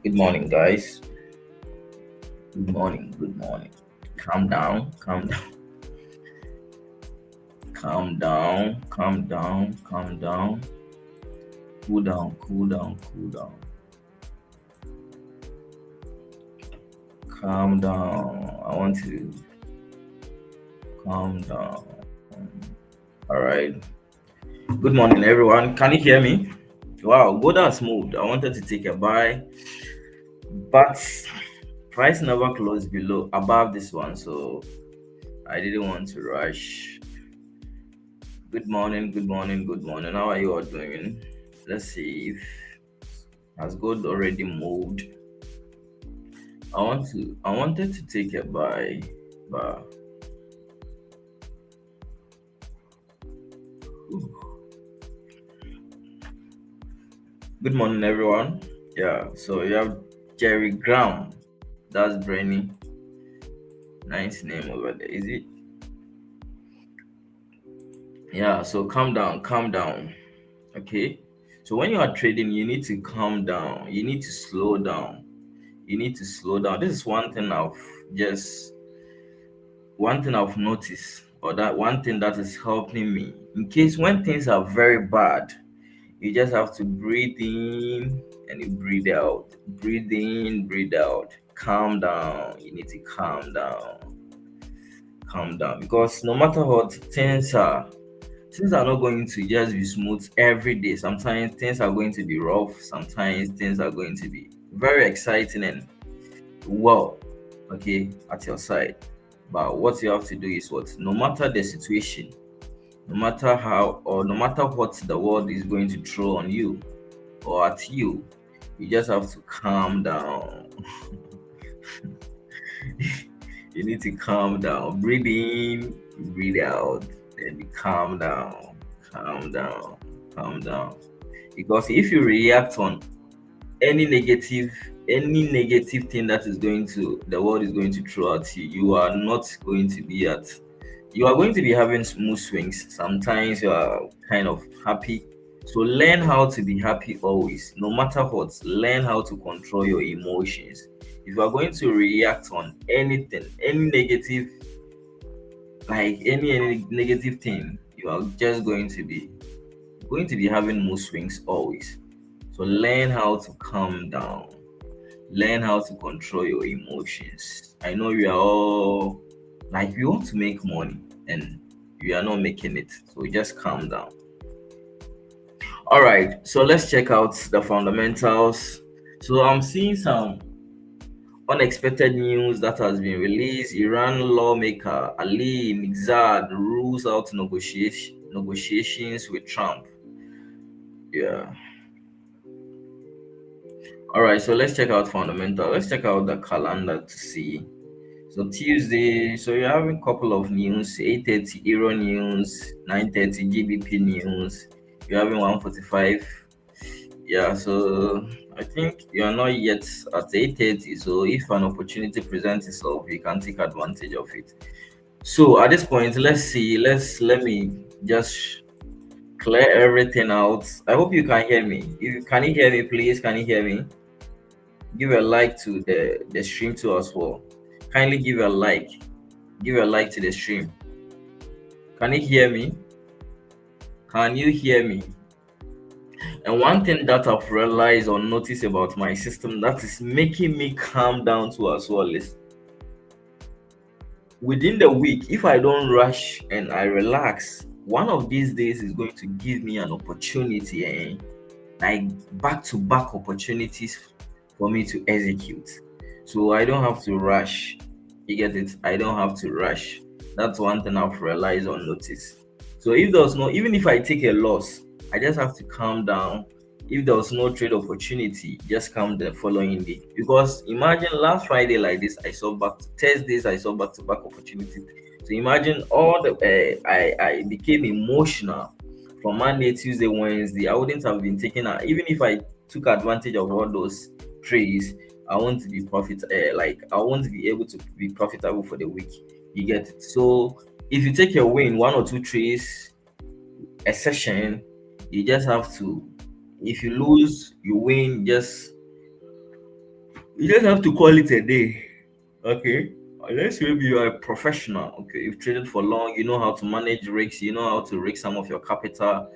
Good morning, guys. Good morning. Good morning. Calm down. Calm down. Calm down. Calm down. Calm down. Cool down. Cool down. Cool down. Calm down. I want to calm down. All right. Good morning, everyone. Can you hear me? Wow, good and smooth. I wanted to take a buy, but price never closed below above this one, so I didn't want to rush. Good morning. Good morning. Good morning. How are you all doing? Let's see if has gold already moved. I wanted to take a buy, but good morning, everyone. Yeah, so you have Jerry Graham. That's Brainy. Nice name over there, is it? Yeah, so calm down, calm down. Okay. So when you are trading, you need to calm down. You need to slow down. You need to slow down. This is just one thing I've noticed, or that one thing that is helping me. In case when things are very bad, you just have to breathe in and you breathe out. Breathe in, breathe out. Calm down. You need to calm down. Calm down. Because no matter what, things are not going to just be smooth every day. Sometimes things are going to be rough. Sometimes things are going to be very exciting and well, okay, at your side. But what you have to do is what? No matter the situation, no matter how or no matter what the world is going to throw on you or at you, you just have to calm down. You need to calm down. Breathe in, breathe out, then calm down, calm down, calm down. Because if you react on any negative any negative thing that is going to the world is going to throw at you, you are going to be having smooth swings. Sometimes you are kind of happy. So learn how to be happy always, no matter what. Learn how to control your emotions. If you are going to react on anything, any negative, like any negative thing, you are just going to be having mood swings always. So learn how to calm down. Learn how to control your emotions. I know you are all like you want to make money and you are not making it. So just calm down. All right. So let's check out the fundamentals. So I'm seeing some unexpected news that has been released. Iran lawmaker Ali Mixad rules out negotiations with Trump. Yeah. All right, so let's check out fundamental. Let's check out the calendar to see. So Tuesday, so you're having a couple of news: 8:30 Euro news, 9:30 GBP news. You're having 1:45. Yeah, so I think you are not yet at 8:30. So if an opportunity presents itself, you can take advantage of it. So at this point, let's see. Let me just clear everything out. I hope you can hear me. If you can you hear me, please, can you hear me? Give a like to the stream too as well. Kindly give a like. Give a like to the stream. Can you hear me? Can you hear me? And one thing that I've realized or noticed about my system that is making me calm down to as well is within the week, if I don't rush and I relax, one of these days is going to give me an opportunity and like back to back opportunities for me to execute. So I don't have to rush. You get it? I don't have to rush. That's one thing I've realized or noticed. So if there's no, even if I take a loss, I just have to calm down. If there was no trade opportunity, just come the following day. Because imagine last Friday like this, I saw back Thursdays, I saw back to back opportunities. So imagine all the I became emotional from Monday, Tuesday, Wednesday. I wouldn't have been taking out even if I took advantage of all those trades. I want to be I want to be able to be profitable for the week. You get it. So if you take a win, one or two trades a session, you just have to. If you lose, you win. Just You just have to call it a day. Okay. Unless maybe you are a professional. Okay. You've traded for long, you know how to manage risks, you know how to risk some of your capital.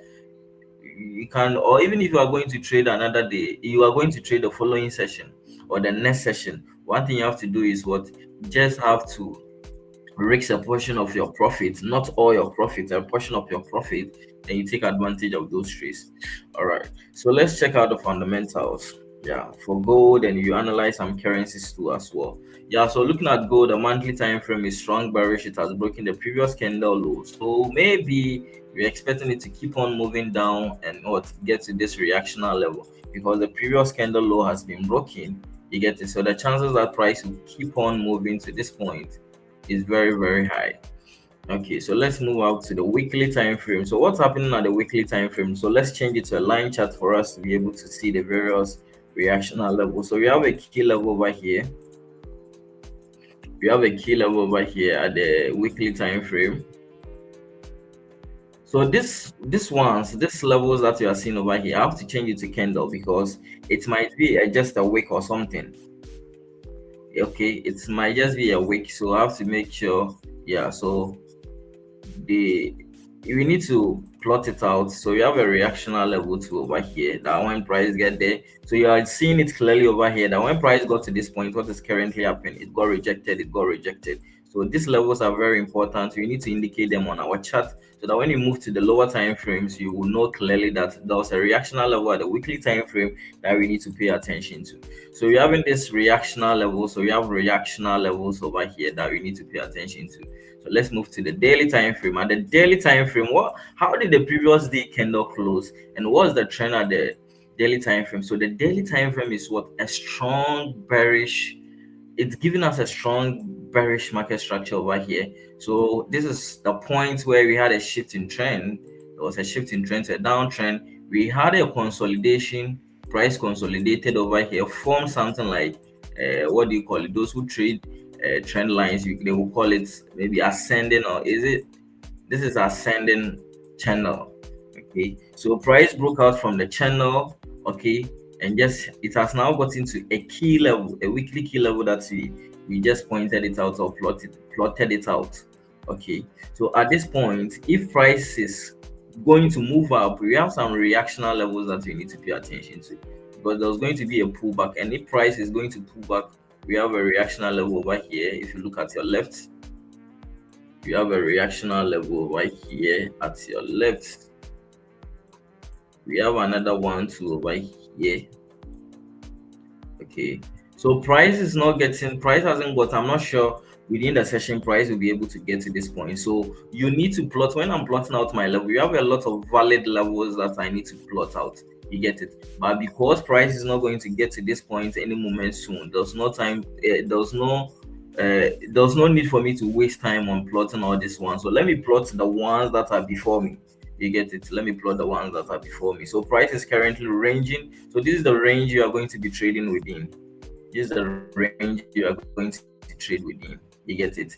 You can, or even if you are going to trade another day, you are going to trade the following session or the next session. One thing you have to do is what? Just have to risk a portion of your profit, not all your profit, a portion of your profit, then you take advantage of those trades. All right. So let's check out the fundamentals. Yeah, for gold, and you analyze some currencies too as well. Yeah, so looking at gold, the monthly time frame is strong bearish. It has broken the previous candle low. So maybe we're expecting it to keep on moving down and what get to this reactional level because the previous candle low has been broken. You get it. So the chances that price will keep on moving to this point is very, very high. Okay, so let's move out to the weekly time frame. So what's happening at the weekly time frame? So let's change it to a line chart for us to be able to see the various reactional levels. So we have a key level over here. We have a key level over here at the weekly time frame. So this levels that you are seeing over here, I have to change it to candle because it might be just a wick or something. Okay, it might just be a wick, so I have to make sure. Yeah, so the we need to plot it out. So you have a reactional level two over here that when price get there, so you are seeing it clearly over here that when price got to this point, what is currently happening? It got rejected, it got rejected. So these levels are very important. We need to indicate them on our chart so that when you move to the lower time frames, you will know clearly that there was a reactional level at the weekly time frame that we need to pay attention to. So you're having this reactional level, so you have reactional levels over here that we need to pay attention to. So let's move to the daily time frame. At the daily time frame, how did the previous day candle close, and what's the trend at the daily time frame? So the daily time frame is what? A strong bearish. It's giving us a strong bearish market structure over here. So this is the point where we had a shift in trend. There was a shift in trend to a downtrend. We had a consolidation, price consolidated over here, formed something like what do you call it? Those who trade trend lines, they will call it maybe ascending, or is it? This is ascending channel. Okay, so price broke out from the channel. Okay, and just it has now got into a key level, a weekly key level that we just pointed it out or plotted it out. Okay, so at this point, if price is going to move up, we have some reactional levels that we need to pay attention to because there's going to be a pullback, and if price is going to pull back, we have a reactional level over here. If you look at your left, you have a reactional level over here at your left. We have another one too over here. Okay, so price is not getting, price hasn't got, I'm not sure within the session price will be able to get to this point. So you need to plot. When I'm plotting out my level, you have a lot of valid levels that I need to plot out. You get it? But because price is not going to get to this point any moment soon, there's no time, there's no need for me to waste time on plotting all these ones. So let me plot the ones that are before me. You get it? Let me plot the ones that are before me. So price is currently ranging. So this is the range you are going to be trading within. This is the range you are going to trade within. You get it?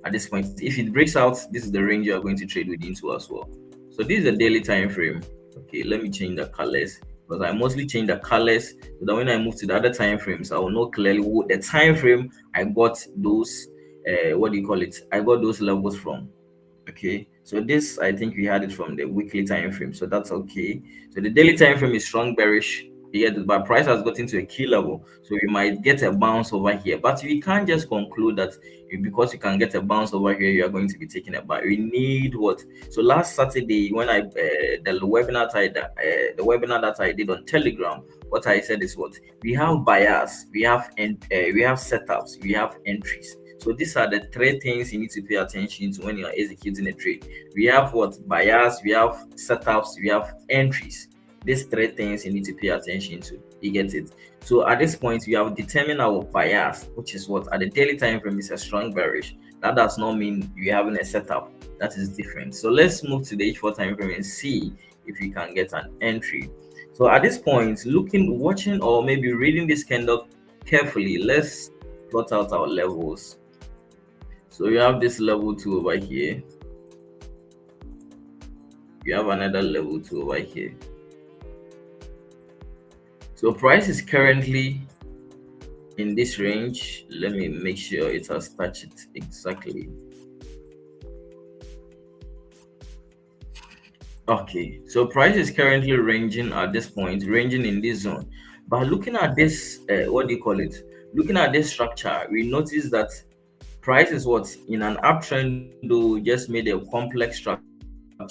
At this point, if it breaks out, this is the range you are going to trade within too as well. So this is the daily time frame. Okay, let me change the colors because I mostly change the colors so that when I move to the other time frames, I will know clearly what the time frame I got those what do you call it? I got those levels from. Okay, so this I think we had it from the weekly time frame, so that's okay. So the daily time frame is strong bearish. Yet, but price has gotten to a key level, so we might get a bounce over here. But we can't just conclude that because you can get a bounce over here, you are going to be taking a buy. We need what? So last Saturday, when I the webinar that I did on Telegram, what I said is what we have buyers, we have setups, we have entries. So these are the three things you need to pay attention to when you are executing a trade. We have what? Buyers, we have setups, we have entries. These three things you need to pay attention to. You get it? So at this point, we have determined our buyers, which is what at the daily time frame is a strong bearish. That does not mean you're having a setup. That is different. So let's move to the H4 time frame and see if we can get an entry. So at this point, watching, or maybe reading this candle carefully, let's plot out our levels. So you have this level 2 over here. You have another level 2 over here. So price is currently in this range. Let me make sure it has touched it exactly. Okay, so price is currently ranging at this point, ranging in this zone. But looking at this, what do you call it? Looking at this structure, we notice that price is what in an uptrend, though, just made a complex structure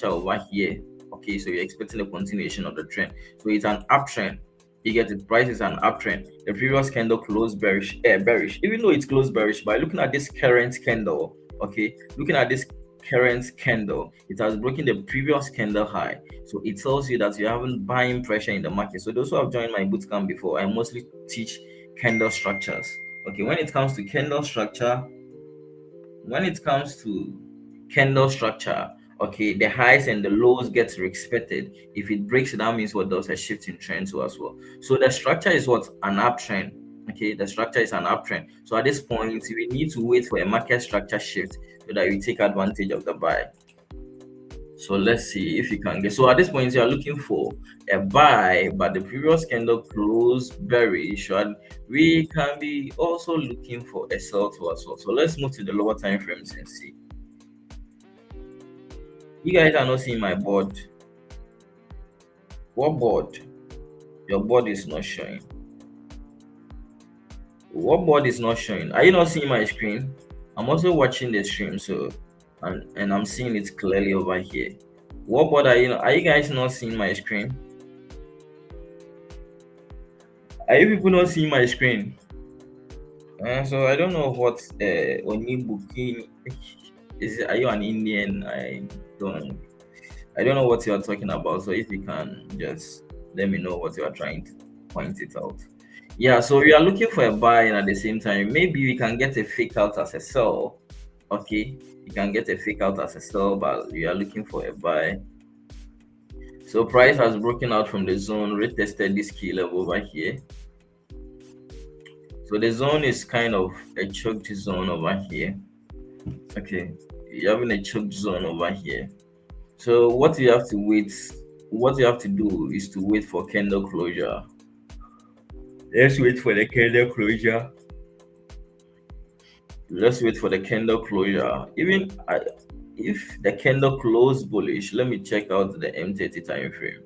over here. Okay, so you're expecting a continuation of the trend. So it's an uptrend. You get it. Price is an uptrend. The previous candle closed bearish. Even though it's closed bearish, by looking at this current candle, okay, looking at this current candle, it has broken the previous candle high. So it tells you that you're having buying pressure in the market. So those who have joined my bootcamp before, I mostly teach candle structures. Okay, when it comes to candle structure, okay, the highs and the lows get respected. If it breaks, that means what does a shift in trend too as well. So the structure is what an uptrend. Okay, the structure is an uptrend. So at this point, we need to wait for a market structure shift so that we take advantage of the buy. So let's see if you can get. So at this point, you are looking for a buy, but the previous candle closed bearish, and we can be also looking for a sell to as well. So let's move to the lower time frames and see. You guys are not seeing my board. What board? Your board is not showing. What board is not showing? Are you not seeing my screen? I'm also watching the stream, so and I'm seeing it clearly over here. What board are you guys not seeing my screen? Are you people not seeing my screen? So I don't know what Onibuki is. Are you an Indian? Don't I don't know what you are talking about. So if you can just let me know what you are trying to point it out. Yeah, so we are looking for a buy and at the same time. Maybe we can get a fake out as a sell. Okay, you can get a fake out as a sell, but we are looking for a buy. So price has broken out from the zone, retested this key level over here. So the zone is kind of a choked zone over here. Okay, you're having a choked zone over here. So what you have to do is to wait for candle closure. Let's wait for the candle closure. Let's wait for the candle closure. If the candle closed bullish, let me check out the M30 time frame.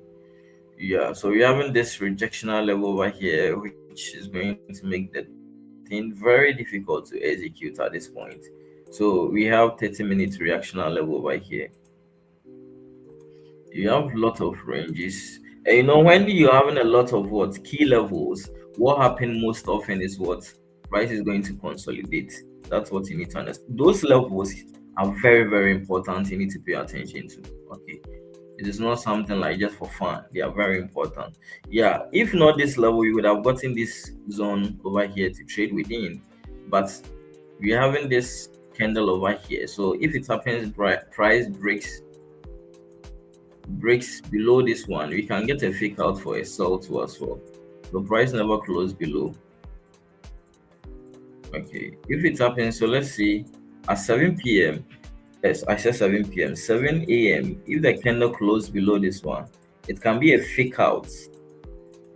Yeah, so we're having this rejectional level over here, which is going to make the thing very difficult to execute at this point. So we have 30-minute reactional level over here. You have a lot of ranges. And when you're having a lot of what key levels, what happen most often is what price is going to consolidate. That's what you need to understand. Those levels are very, very important. You need to pay attention to. Okay. It is not something like just for fun. They are very important. Yeah, if not this level, you would have gotten this zone over here to trade within. But we're having this candle over here. So if it happens, price breaks below this one, we can get a fake out for a sell too as well. The price never closed below. Okay, if it happens, so let's see at 7 p.m. Yes, I said 7 p.m. 7 a.m. If the candle closed below this one, it can be a fake out.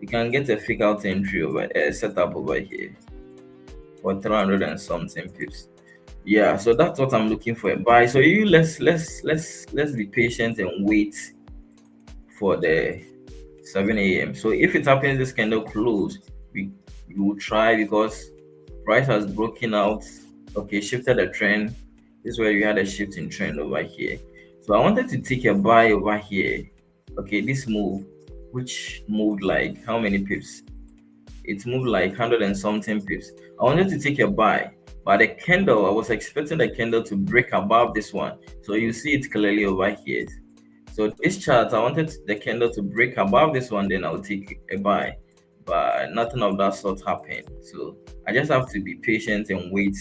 You can get a fake out entry over setup over here for 300 and something pips. Yeah, so that's what I'm looking for a buy. So you let's be patient and wait for the 7 a.m. So if it happens this candle close, we will try because price has broken out. Okay, shifted the trend. This is where we had a shift in trend over here. So I wanted to take a buy over here. Okay, this move, which moved like how many pips? It moved like 100 and something pips. I wanted to take a buy, but the candle, I was expecting the candle to break above this one. So you see it clearly over here. So this chart, I wanted the candle to break above this one, then I'll take a buy. But nothing of that sort happened. So I just have to be patient and wait,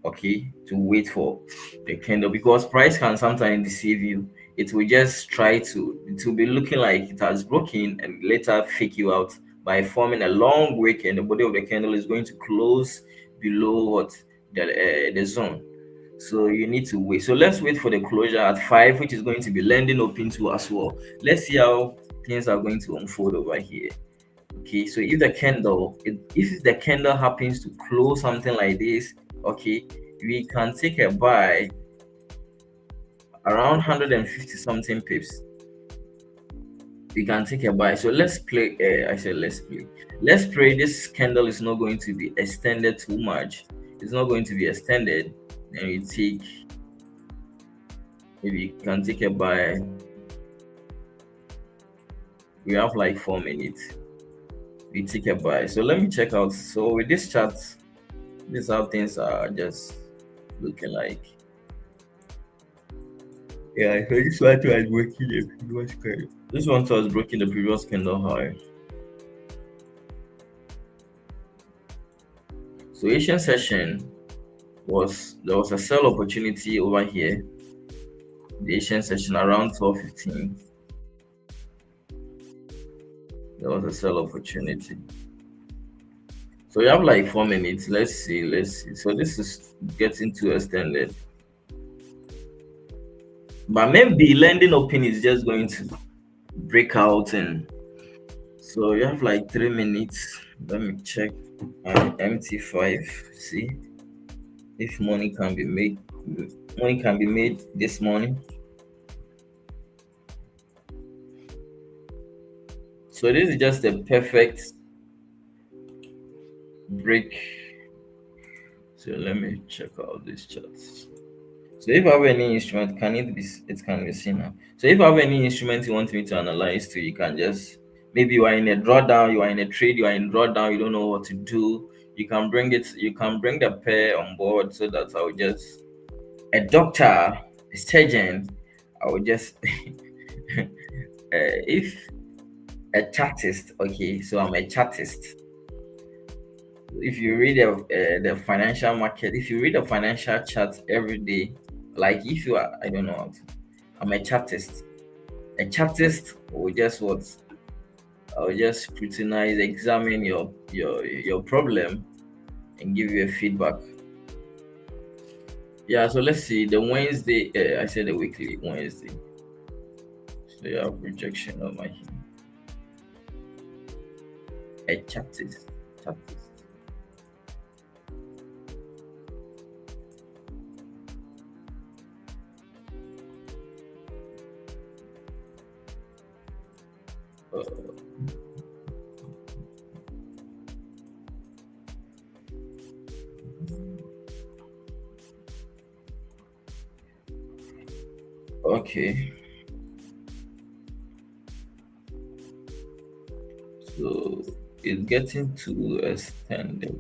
okay, to wait for the candle because price can sometimes deceive you. It will just it will be looking like it has broken and later fake you out by forming a long wick, and the body of the candle is going to close below what the zone. So you need to wait. So let's wait for the closure at 5, which is going to be lending open to as well. Let's see how things are going to unfold over here. Okay, so if the candle happens to close something like this, okay, we can take a buy around 150 something pips. We can take a buy. So let's play. I said let's play. Let's pray this candle is not going to be extended too much. It's not going to be extended. Then we take, maybe you can take a buy. We have like 4 minutes. We take a buy. So let me check out. So with this chart, this is how things are just looking like. Yeah, so this one was breaking the previous candle. This one was breaking the previous candle high. So Asian session was there was a sell opportunity over here. The Asian session around 12:15. There was a sell opportunity. So you have like 4 minutes. Let's see. Let's see. So this is getting too extended. But maybe lending open is just going to break out, and so you have like 3 minutes. Let me check MT5. See if money can be made. Money can be made this morning. So this is just a perfect break. So let me check out these charts. So if I have any instrument, can it be? It can be seen now. So if I have any instrument you want me to analyze to, you can just, maybe you are in a drawdown, you are in a trade, you are in drawdown, you don't know what to do. You can bring it. You can bring the pair on board so that I will just, a doctor, a surgeon, I will just if a chartist. Okay, so I'm a chartist. If you read the financial market, if you read the financial chart every day, like if you are, I don't know how to, I'm a chartist. A chartist will just what, I'll just scrutinize, examine your problem and give you a feedback. Yeah, so let's see the Wednesday. I said the weekly Wednesday. So you have rejection of my, a chartist. Chartist. Uh, okay, so it's getting too extended.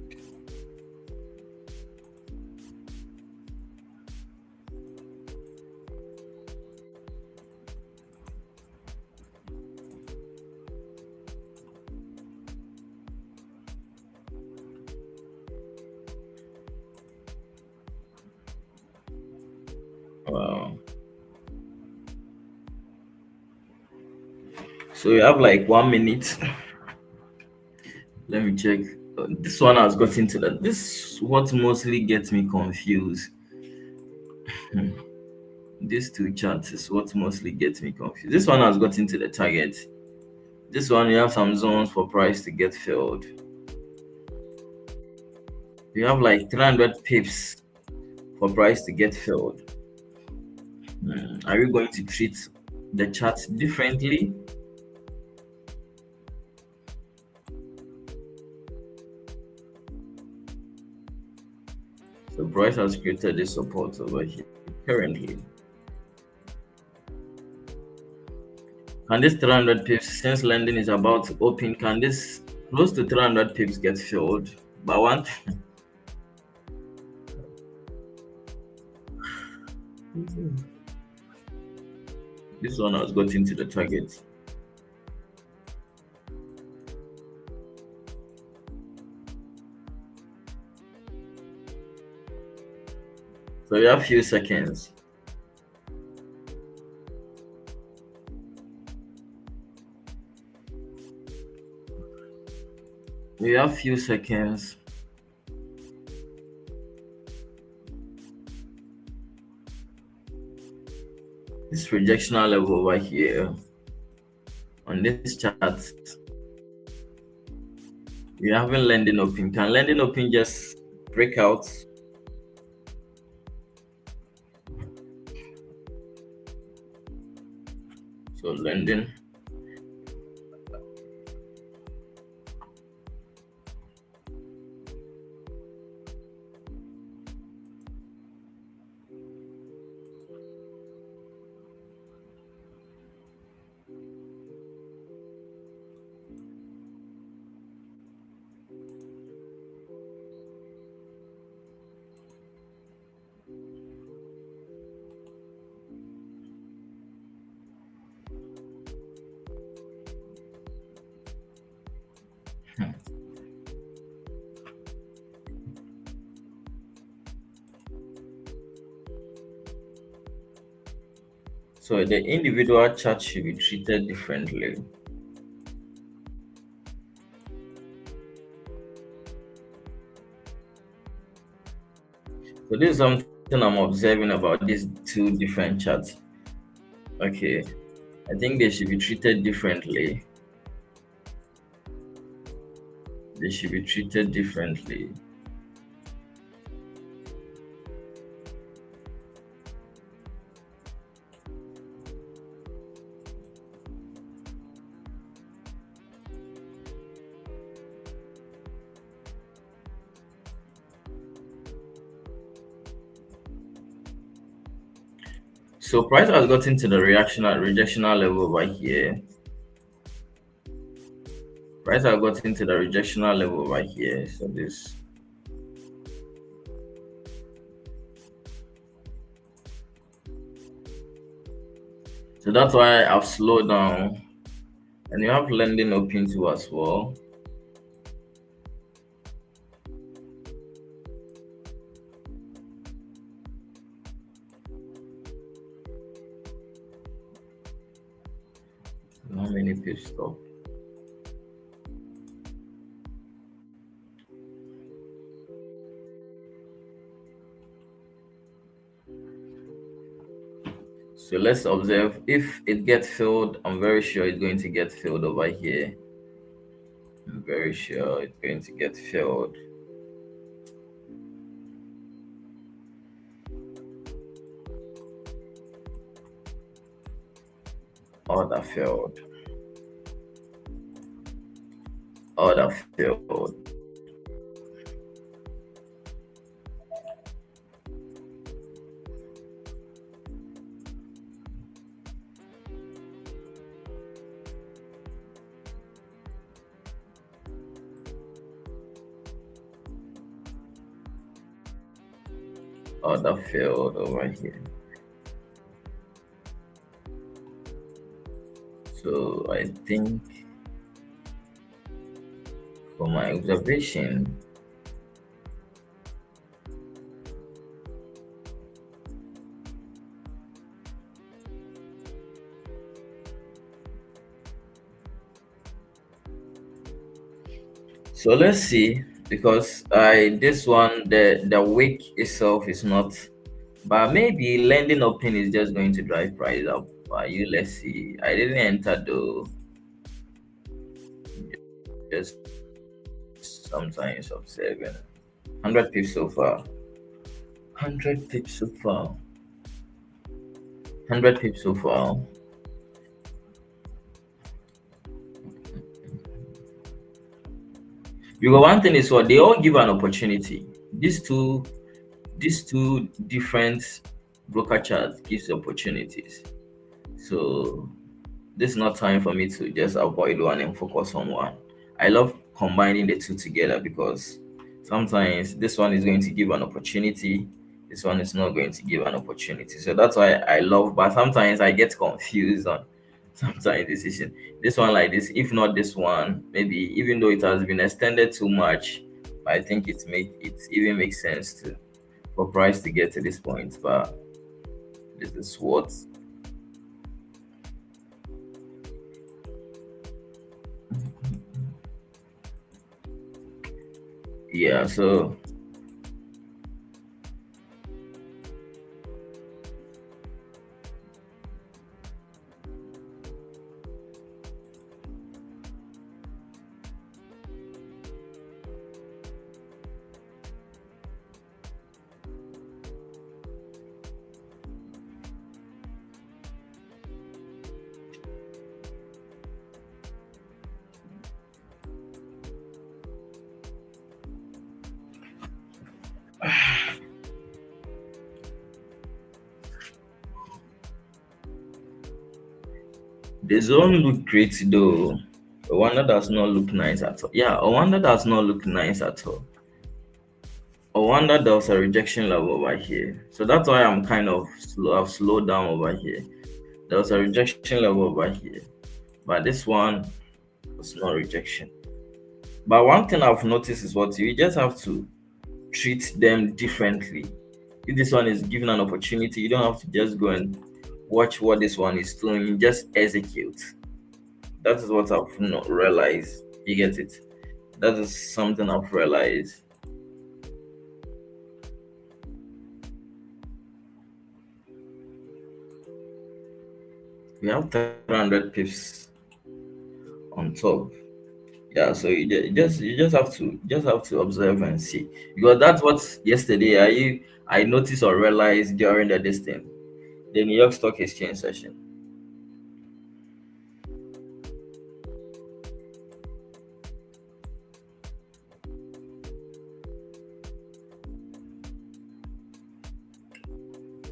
Wow. So you have like 1 minute. Let me check. This one has gotten to that. This what mostly gets me confused. Hmm. These two charts is what mostly gets me confused. This one has gotten to the target. This one you have some zones for price to get filled. You have like 300 pips for price to get filled. Are we going to treat the chart differently? So price has created this support over here currently. Can this 300 pips, since lending is about to open, can this close to 300 pips get filled? But one, this one has got into the target. So we have few seconds. We have few seconds. This rejectional level over here on this chart, You haven't lending open. Can lending open just break out? So lending. So the individual chart should be treated differently. So this is something I'm observing about these two different charts. Okay, I think they should be treated differently. They should be treated differently. So price has gotten to the rejectional level over here. Price has gotten to the rejectional level over here. So this. So that's why I've slowed down. And you have lending open too as well. How many pips stop? So let's observe. If it gets filled, I'm very sure it's going to get filled over here. I'm very sure it's going to get filled. Order failed. Order failed. Order failed over here. So I think for my observation, so let's see, because I this one the wick itself is not, but maybe lending open is just going to drive price up. You let's see. I didn't enter though. Just sometimes observing. 100 pips so far. 100 pips so far. 100 pips so far. Because one thing is what they all give an opportunity. These two different broker charts gives opportunities. So this is not time for me to just avoid one and focus on one. I love combining the two together because sometimes this one is going to give an opportunity, this one is not going to give an opportunity. So that's why I love, but sometimes I get confused on sometimes decision. This one like this, if not this one, maybe even though it has been extended too much, I think it even makes sense to for price to get to this point. But this is what. Yeah, so The zone look great though. Rwanda does not look nice at all. Yeah, Rwanda does not look nice at all. Rwanda there was a rejection level over here. So that's why I'm kind of slow. I've slowed down over here. There was a rejection level over here. But this one was not rejection. But one thing I've noticed is what you just have to treat them differently. If this one is given an opportunity, you don't have to just go and watch what this one is doing, just execute. That is what I've not realized. You get it? That is something I've realized. We have 300 pips on top. Yeah, so you just have to observe and see, because that's what yesterday I noticed or realized during the New York Stock Exchange session.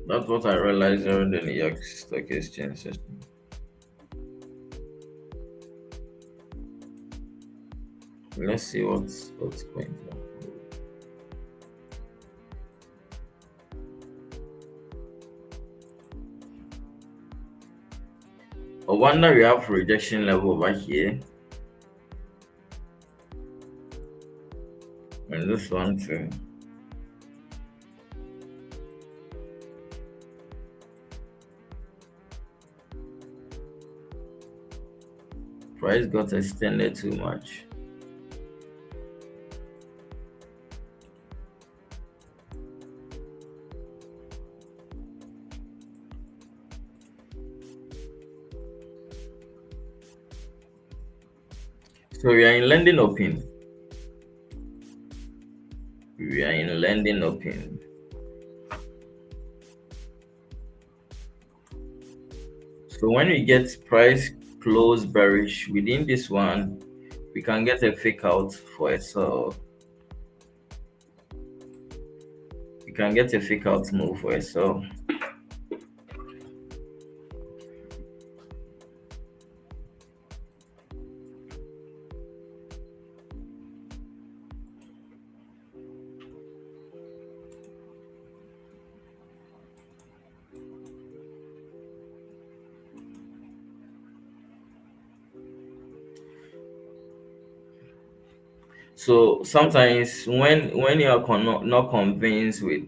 That's what I realized during the New York Stock Exchange session. Let's see what's going on. I wonder we have rejection level over here, and this one too. Price got extended too much. So we are in lending open. We are in lending open. So when we get price close bearish within this one, we can get a fake out for it. So we can get a fake out move for it. So sometimes when you are not convinced with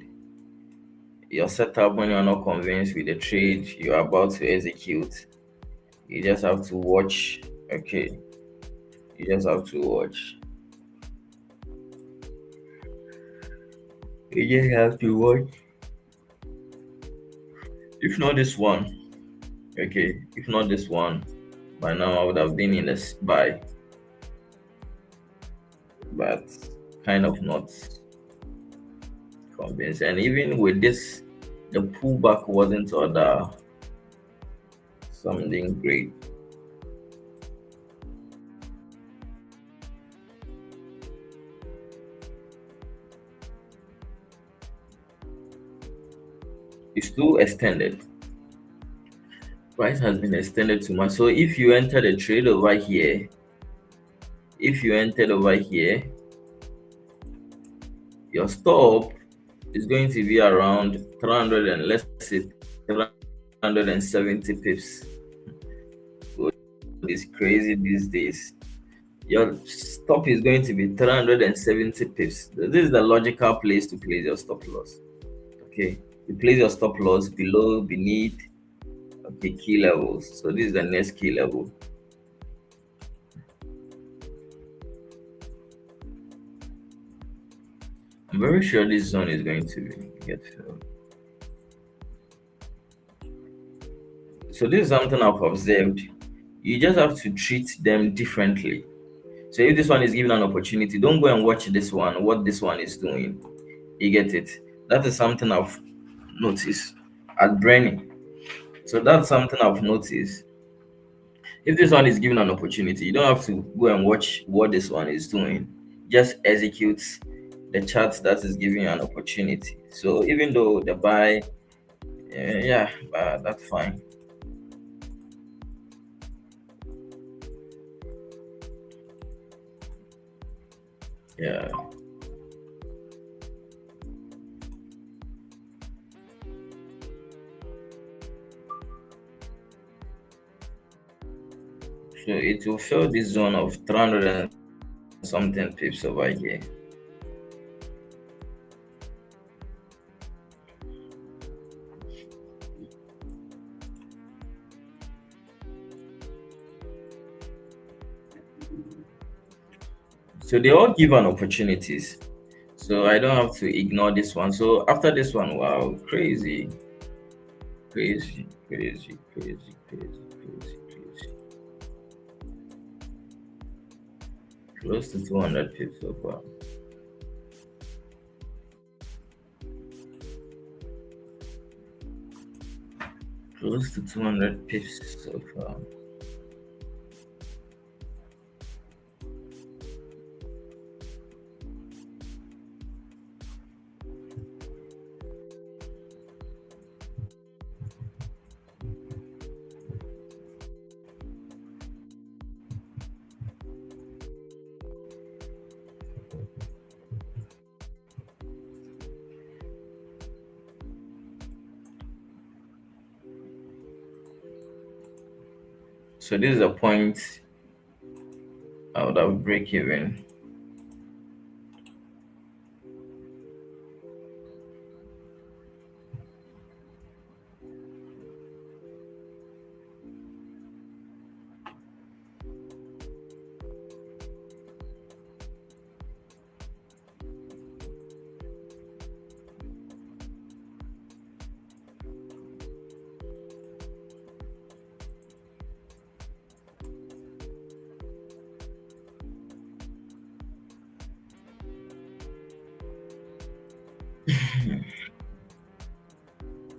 your setup, when you are not convinced with the trade you are about to execute, you just have to watch. Okay, you just have to watch. You just have to watch. If not this one, okay. If not this one, by now I would have been in this buy, but kind of not convinced. And even with this, the pullback wasn't other something great. It's too extended. Price has been extended too much. So if you enter the trade over here, if you entered over here, your stop is going to be around 300 and let's say 370 pips. It's crazy these days. Your stop is going to be 370 pips. This is the logical place to place your stop loss. Okay, you place your stop loss below, beneath, okay, key levels. So this is the next key level. I'm very sure this zone is going to get filled. So this is something I've observed. You just have to treat them differently. So if this one is given an opportunity, don't go and watch this one, what this one is doing. You get it? That is something I've noticed at Brenny. So that's something I've noticed. If this one is given an opportunity, you don't have to go and watch what this one is doing. Just execute the chart that is giving you an opportunity. So even though the buy, yeah, that's fine. Yeah. So it will fill this zone of 300 and something pips over here. So they all give an opportunities. So I don't have to ignore this one. So after this one, wow, crazy, crazy, crazy, crazy, crazy, crazy, crazy. Close to 200 pips so far. Close to 200 pips so far. So this is a point I would have break even.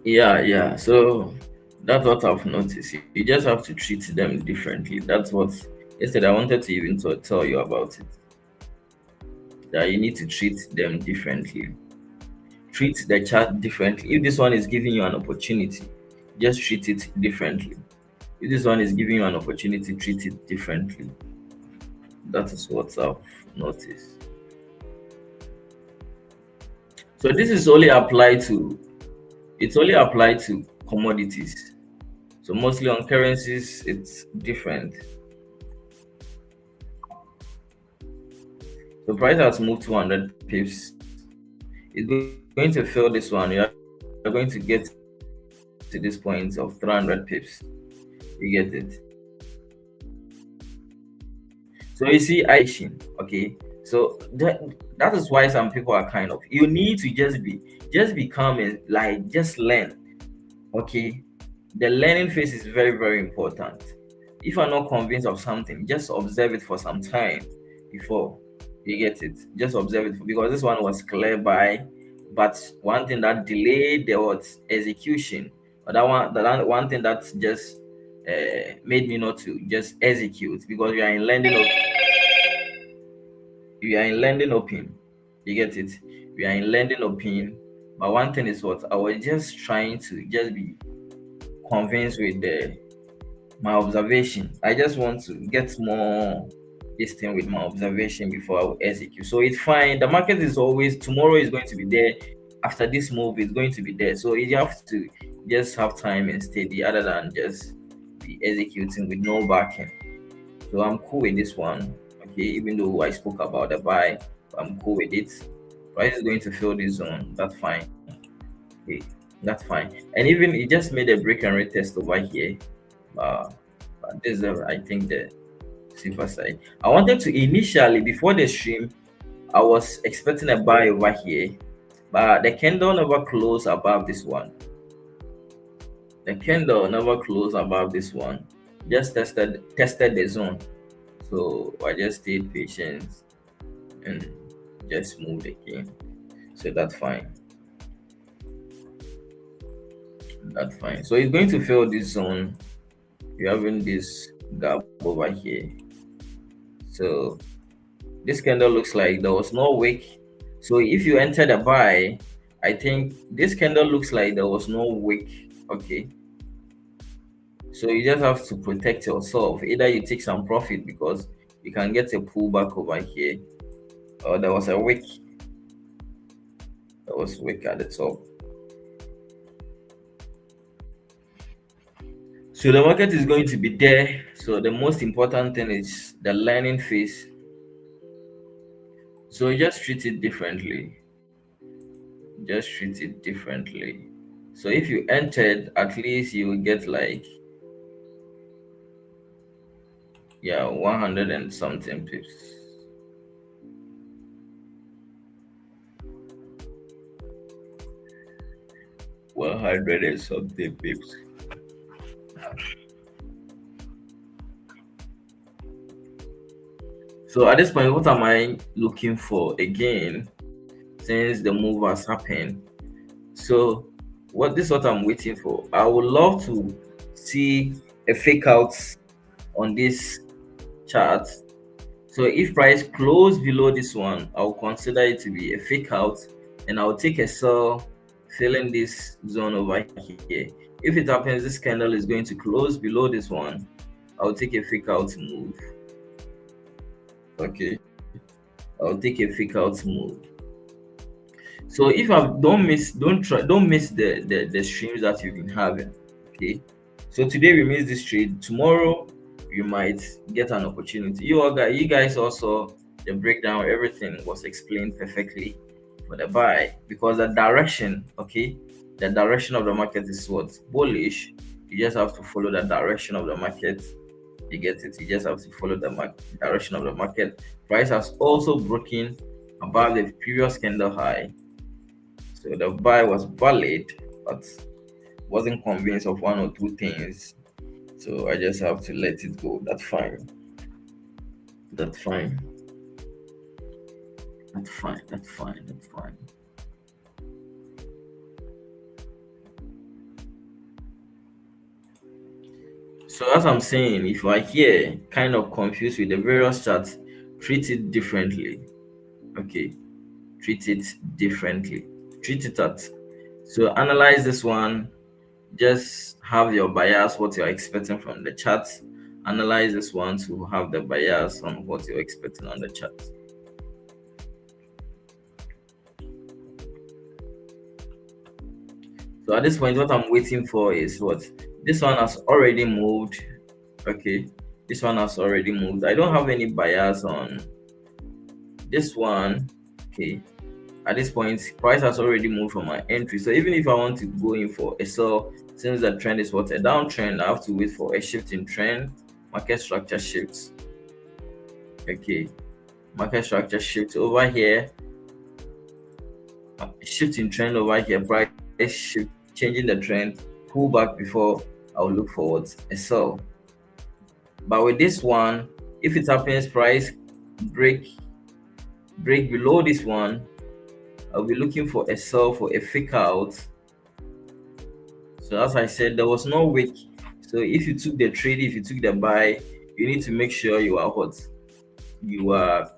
Yeah, yeah. So that's what I've noticed. You just have to treat them differently. That's what yesterday I wanted to even tell you about it. That you need to treat them differently. Treat the chat differently. If this one is giving you an opportunity, just treat it differently. If this one is giving you an opportunity, treat it differently. That is what I've noticed. So this is only applied to it's only applied to commodities. So mostly on currencies, it's different. The price has moved 200 pips. It's going to fill this one. You are going to get to this point of 300 pips. You get it. So you see, okay. So that is why some people are kind of. You need to just become like just learn. Okay, the learning phase is very very important. If you're not convinced of something, just observe it for some time before you get it. Just observe it because this one was clear by, but one thing that delayed there was execution. But one thing that just made me not to just execute because we are in lending open. You get it? We are in lending open. But one thing is what I was just trying to just be convinced with the my observation. I just want to get more this thing with my observation before I will execute. So it's fine. The market is always tomorrow is going to be there. After this move, it's going to be there. So you have to just have time and steady other than just be executing with no backing. So I'm cool with this one. Okay, even though I spoke about the buy, I'm cool with it. Price is going to fill this zone. That's fine. Okay, that's fine. And even it just made a break and retest over here. Uh, but this is, I think, the safer side. I wanted to initially before the stream, I was expecting a buy over here, but the candle never closed above this one. The candle never closed above this one. Just tested the zone. So I just stayed patient and just moved again. So that's fine. That's fine. So it's going to fill this zone. You're having this gap over here. So this candle looks like there was no wick. So if you enter the buy, I think this candle looks like there was no wick. Okay. So you just have to protect yourself. Either you take some profit because you can get a pullback over here. or there was a wick. There was wick at the top. So the market is going to be there. So the most important thing is the learning phase. So just treat it differently. Just treat it differently. So if you entered, at least you will get like, yeah, 100 and something pips. 100 and something pips. So at this point, what am I looking for again? Since the move has happened, so what this is what I'm waiting for. I would love to see a fake out on this chart. So if price close below this one, I'll consider it to be a fake out, and I'll take a sell, fill in this zone over here. If it happens, this candle is going to close below this one, I'll take a fake out move. Okay, I'll take a fake out move. So if I don't miss the streams that you've been having. Okay. So today we miss this trade. Tomorrow you might get an opportunity. You guys also the breakdown, everything was explained perfectly for the buy because the direction, okay, the direction of the market is what bullish. You just have to follow the direction of the market. You get it. You just have to follow the direction of the market. Price has also broken above the previous candle high. So the buy was valid, but wasn't convinced of one or two things. So I just have to let it go. That's fine. That's fine. That's fine. That's fine. That's fine. So as I'm saying, if you are here kind of confused with the various charts, treat it differently. Okay. Treat it differently. Treat it at. So analyze this one. Just have your bias, what you're expecting from the chart. Analyze this one to have the bias on what you're expecting on the chart. So at this point, what I'm waiting for is what this one has already moved. Okay, this one has already moved. I don't have any bias on this one. Okay, at this point, price has already moved from my entry. So even if I want to go in for a sell, since the trend is what a downtrend, I have to wait for a shift in trend. Market structure shifts. Okay, market structure shifts over here. Shift in trend over here. Price shift, changing the trend. Pull back before I'll look forward a sell. But with this one, if it happens, price break break below this one, I'll be looking for a sell for a fake out. So as I said, there was no wick. So if you took the trade, if you took the buy, you need to make sure you are what you are.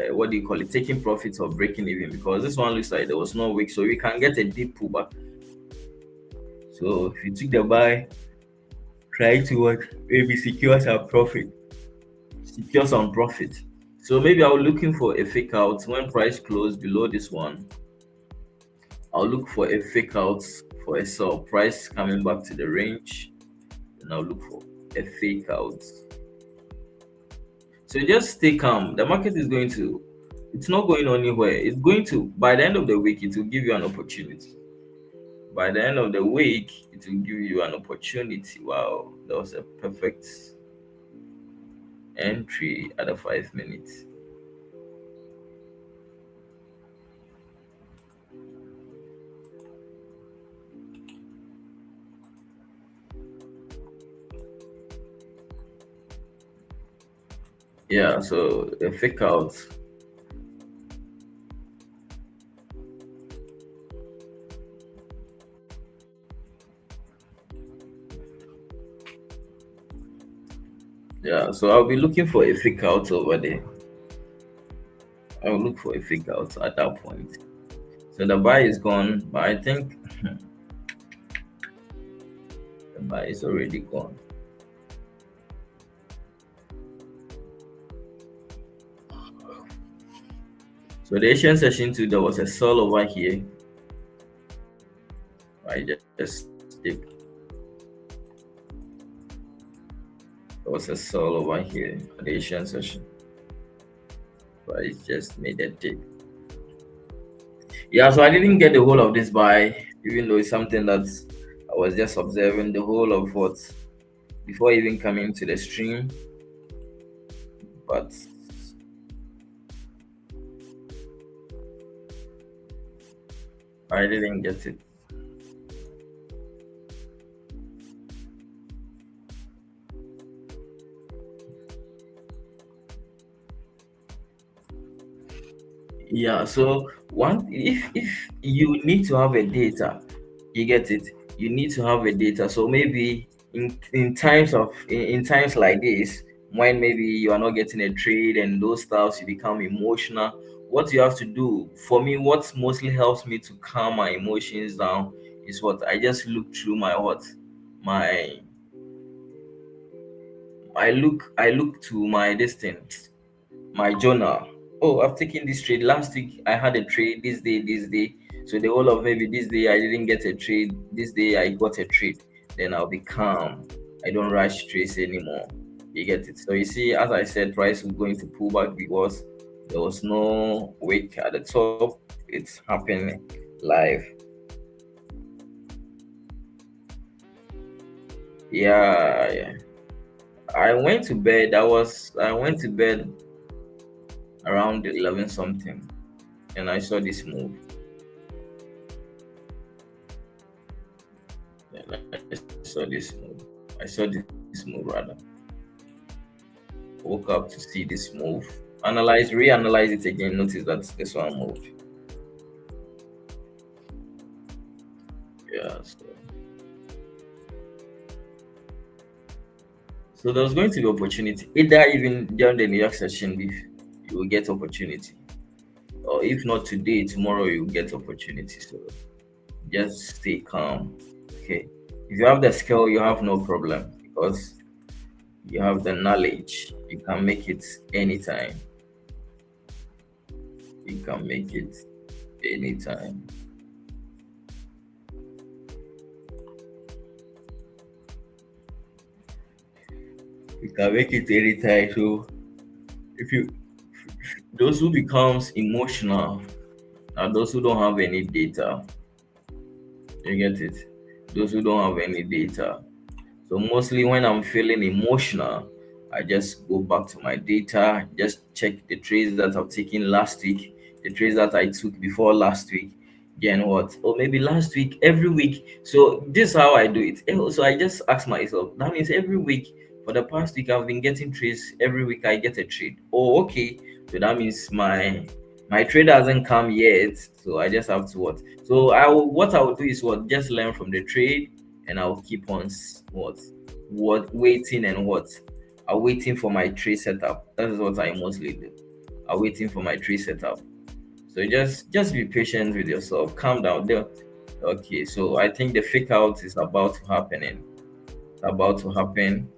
What do you call it? Taking profits or breaking even, because this one looks like there was no wick, so we can get a deep pullback. So if you took the buy, try to what maybe secure some profit, secure some profit. So maybe I was looking for a fake out when price closed below this one. I'll look for a fake out for a sell, price coming back to the range, and I'll look for a fake out. So just stay calm. The market is going to, it's not going anywhere. It's going to, by the end of the week, it will give you an opportunity. By the end of the week, it will give you an opportunity. Wow, that was a perfect entry at the 5 minutes. Yeah, so a fake out. Yeah, so I'll be looking for a fake out over there. I'll look for a fake out at that point. So the buy is gone, but I think the buy is already gone. So the Asian session too, there was a sell over here. I just did, there was a sell over here at the Asian session. But it just made a dip. Yeah, so I didn't get the whole of this buy, even though it's something that I was just observing the whole of what before even coming to the stream, but I didn't get it. Yeah, so one if you need to have a data, you get it. You need to have a data. So maybe in times like this, when maybe you are not getting a trade and those stuffs, you become emotional. What you have to do for me, what mostly helps me to calm my emotions down is what I just look through my what my I look to my this thing, my journal. Oh, I've taken this trade. Last week I had a trade this day, this day. So the whole of maybe this day I didn't get a trade. This day I got a trade. Then I'll be calm. I don't rush trades anymore. You get it. So you see, as I said, price was going to pull back because there was no wick at the top. It's happening live. Yeah, yeah. I went to bed around 11 something and I saw this move. And I saw this move. I saw this move rather. Woke up to see this move. Reanalyze it again. Notice that this one moved. Yeah. So there's going to be opportunity. Either even during the New York session, if you will get opportunity, or if not today, tomorrow you will get opportunity. So just stay calm. Okay. If you have the skill, you have no problem because you have the knowledge. You can make it anytime. You can make it anytime. You can make it anytime. So if you those who becomes emotional are those who don't have any data. You get it? Those who don't have any data. So mostly when I'm feeling emotional, I just go back to my data, just check the trades that I've taken last week, the trades that I took before last week. Then what? Or maybe last week, every week. So this is how I do it. So I just ask myself, that means every week for the past week I've been getting trades. Every week I get a trade. Oh, okay. So that means my trade hasn't come yet. So I just have to what? So what I will do is what? Just learn from the trade and I'll keep on what waiting and what I'm waiting for my trade setup. That is what I mostly do. I'm waiting for my trade setup. So just be patient with yourself. Calm down. There. Okay, so I think the fake out is about to happen. About to happen.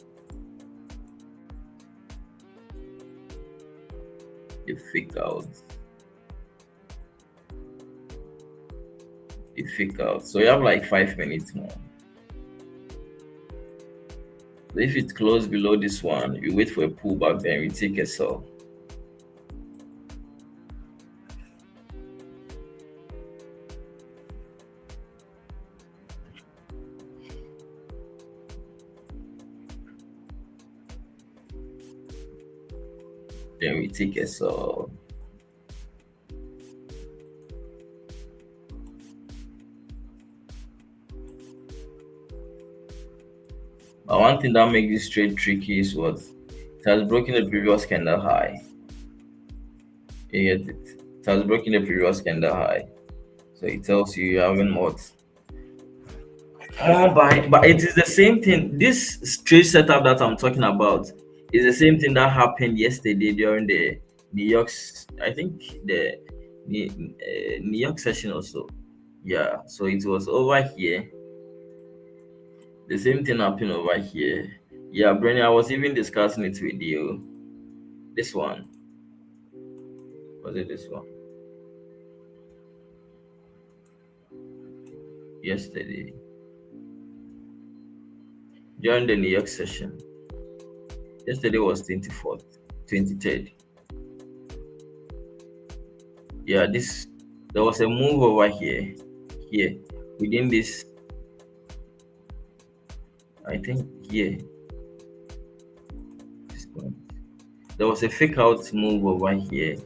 The fake out. The fake out. So you have like 5 minutes more. So if it closes below this one, you wait for a pullback, then we take a sell. Then we take a sell. But one thing that makes this trade tricky is what it has broken the previous candle high. You get it? It has broken the previous candle high. So it tells you you haven't what more buy, but it is the same thing. This trade setup that I'm talking about is the same thing that happened yesterday during the New York's, I think the New York session also. Yeah, so it was over here. The same thing happened over here. Yeah, Brenny, I was even discussing it with you. This one was it? This one? yesterday during the New York session. Yesterday was 24th, 23rd. Yeah, this there was a move over here within this. I think here, this point. There was a fake out move over here.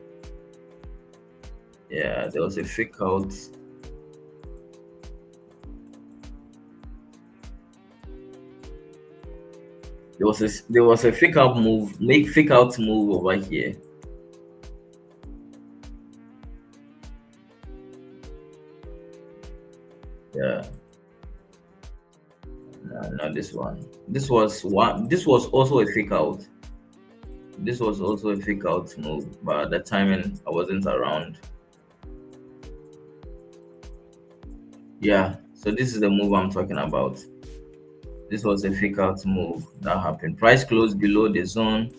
Yeah, there was a fake out. There was a fake out move, make fake out move over here. Yeah, no, not this one. This was one. This was also a fake out. This was also a fake out move, but at the timing I wasn't around. Yeah, so this is the move I'm talking about. This was a fake out move that happened. Price closed below the zone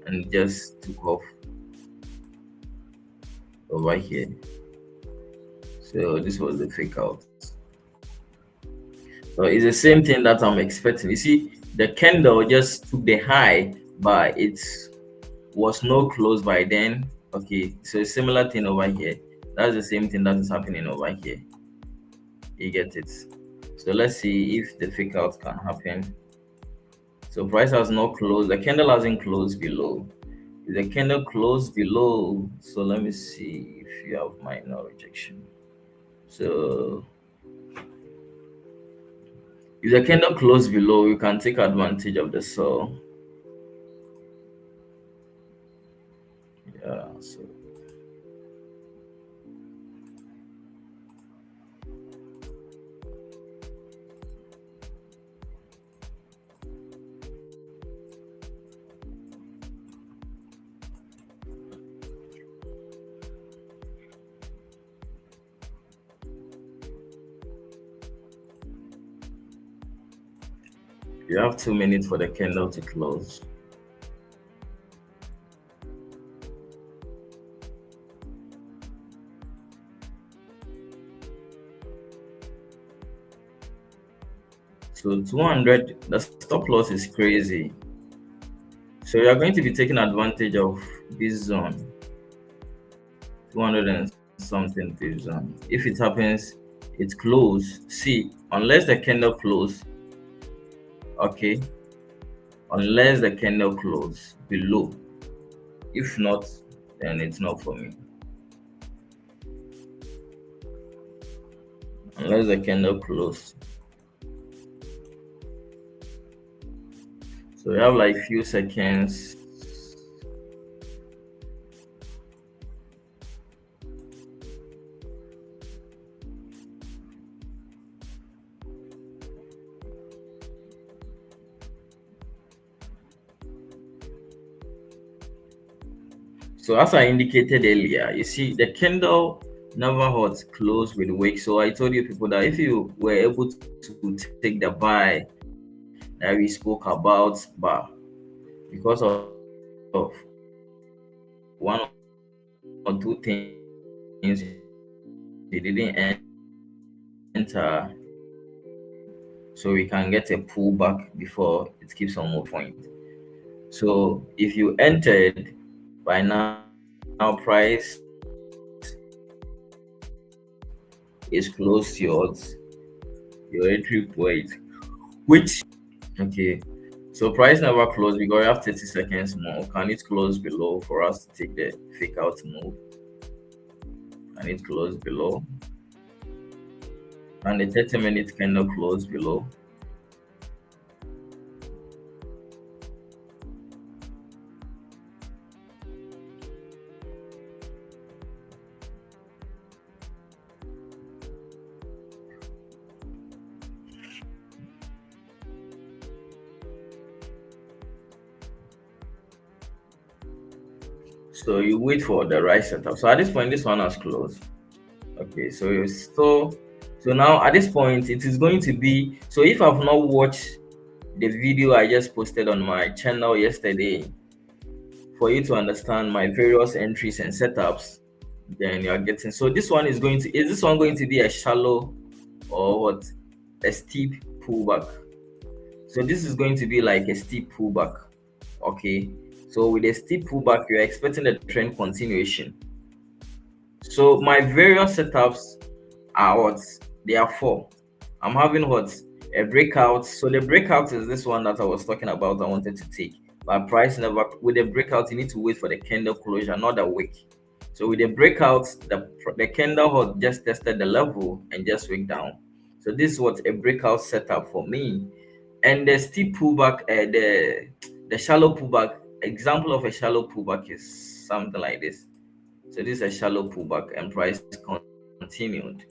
and just took off over here. So this was the fake out. So it's the same thing that I'm expecting. You see, the candle just took the high, but it was no close by then. Okay, so a similar thing over here. That's the same thing that is happening over here. You get it? So let's see if the fake out can happen. So price has not closed. The candle hasn't closed below. If the candle closed below, so let me see if you have minor rejection. So if the candle closed below, you can take advantage of the sell. Yeah, so you have 2 minutes for the candle to close. So 200, the stop loss is crazy. So you are going to be taking advantage of this zone, 200 and something this zone. If it happens, it's closed. See, unless the candle close, okay, unless the candle close below. If not, then it's not for me. Unless the candle close. So we have like few seconds. So as I indicated earlier, you see the candle never hot close with wick. So I told you people that if you were able to take the buy that we spoke about, but because of one or two things they didn't enter, so we can get a pullback before it keeps on more point. So if you entered by now price is close to your entry point, which okay. So price never closed because we have 30 seconds more. Can it close below for us to take the fake out move? Can it close below? And the 30-minute candle close below. So you wait for the right setup. So at this point, this one has closed. Okay, so it's still, so now at this point, it is going to be, so if I've not watched the video I just posted on my channel yesterday, for you to understand my various entries and setups, then you're getting, so this one is this one going to be a shallow or what, a steep pullback. So this is going to be like a steep pullback. Okay. So with a steep pullback, you're expecting a trend continuation. So my various setups are what? They are four. I'm having what? A breakout. So the breakout is this one that I was talking about. I wanted to take. But price never, with the breakout, you need to wait for the candle closure, not the wick. So with the breakout, the candle had just tested the level and just wick down. So this is what a breakout setup for me. And the steep pullback, the shallow pullback, example of a shallow pullback is something like this. So this is a shallow pullback and price continued.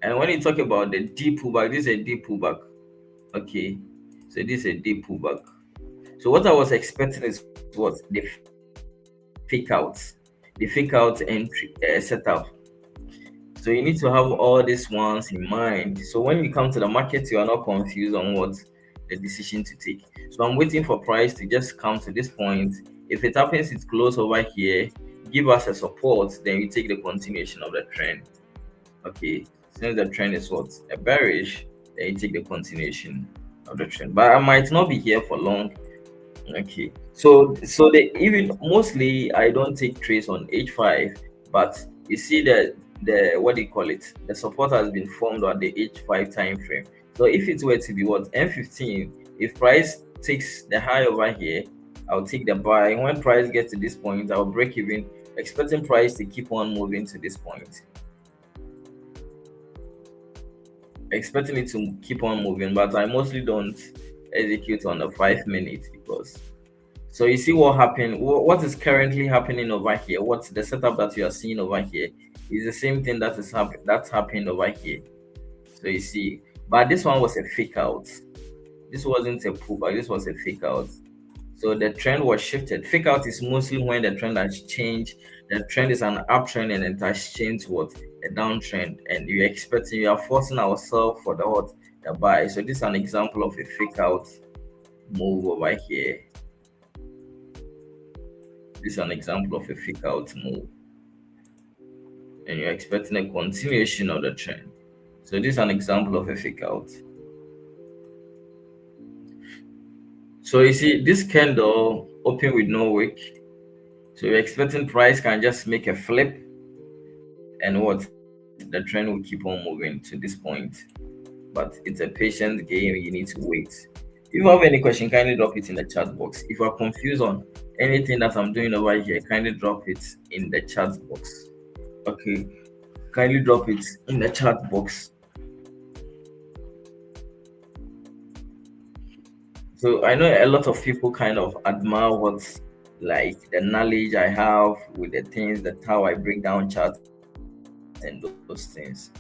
And when you talk about the deep pullback, this is a deep pullback. Okay. So this is a deep pullback. So what I was expecting is what? The fake out entry setup. So you need to have all these ones in mind. So when you come to the market, you are not confused on what the decision to take. So I'm waiting for price to just come to this point. If it happens, it's close over here, give us a support, then you take the continuation of the trend. Okay, since the trend is what, a bearish, then you take the continuation of the trend. But I might not be here for long. Okay, so the even mostly I don't take trades on H5, but you see that the what do you call it? The support has been formed on the H5 time frame. So if it were to be what, M15, if price takes the high over here, I'll take the buy. When price gets to this point, I'll break even, expecting price to keep on moving to this point. Expecting it to keep on moving, but I mostly don't execute on the 5 minutes because, so you see what happened, what is currently happening over here, what's the setup that you are seeing over here is the same thing that's happening over here. So you see, but this one was a fake out. This wasn't a pullback, this was a fake out. So the trend was shifted. Fake out is mostly when the trend has changed. The trend is an uptrend and it has changed to what, a downtrend, and you're expecting, you are forcing ourselves for the what, the buy. So this is an example of a fake out move over here. This is an example of a fake out move, and you're expecting a continuation of the trend. So this is an example of a fake out. So you see, this candle open with no wick. So you're expecting price can just make a flip, and what, the trend will keep on moving to this point. But it's a patient game. You need to wait. If you have any question, kindly drop it in the chat box. If you are confused on anything that I'm doing over here, kindly drop it in the chat box. Okay, kindly drop it in the chat box. So I know a lot of people kind of admire what's like the knowledge I have with the things, that how I break down charts and those things.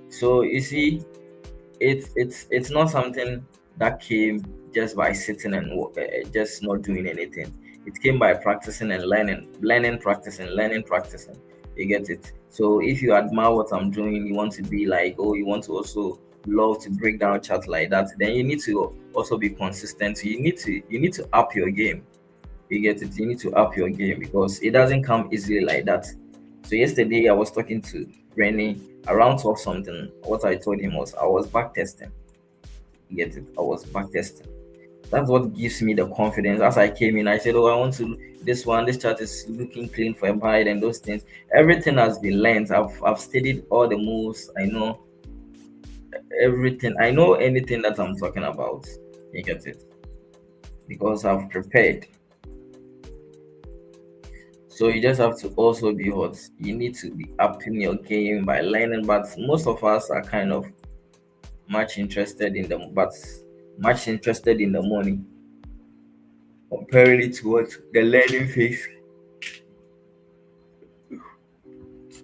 So you see, it's not something that came just by sitting and just not doing anything. It came by practicing and learning, practicing, learning, practicing. You get it? So if you admire what I'm doing, you want to be like, oh, you want to also love to break down charts like that, then you need to also be consistent. So you need to up your game. You get it? You need to up your game because it doesn't come easily like that. So yesterday I was talking to Rennie around 12 something. What I told him was I was back testing. You get it? I was back testing. That's what gives me the confidence. As I came in, I said, "Oh, I want to this one. This chart is looking clean for a buy and those things. Everything has been learned. I've studied all the moves. I know everything. I know anything that I'm talking about. You get it? Because I've prepared. So you just have to also be what, you need to be up in your game by learning. But most of us are kind of much interested in the but much interested in the money, comparing it to what the learning phase.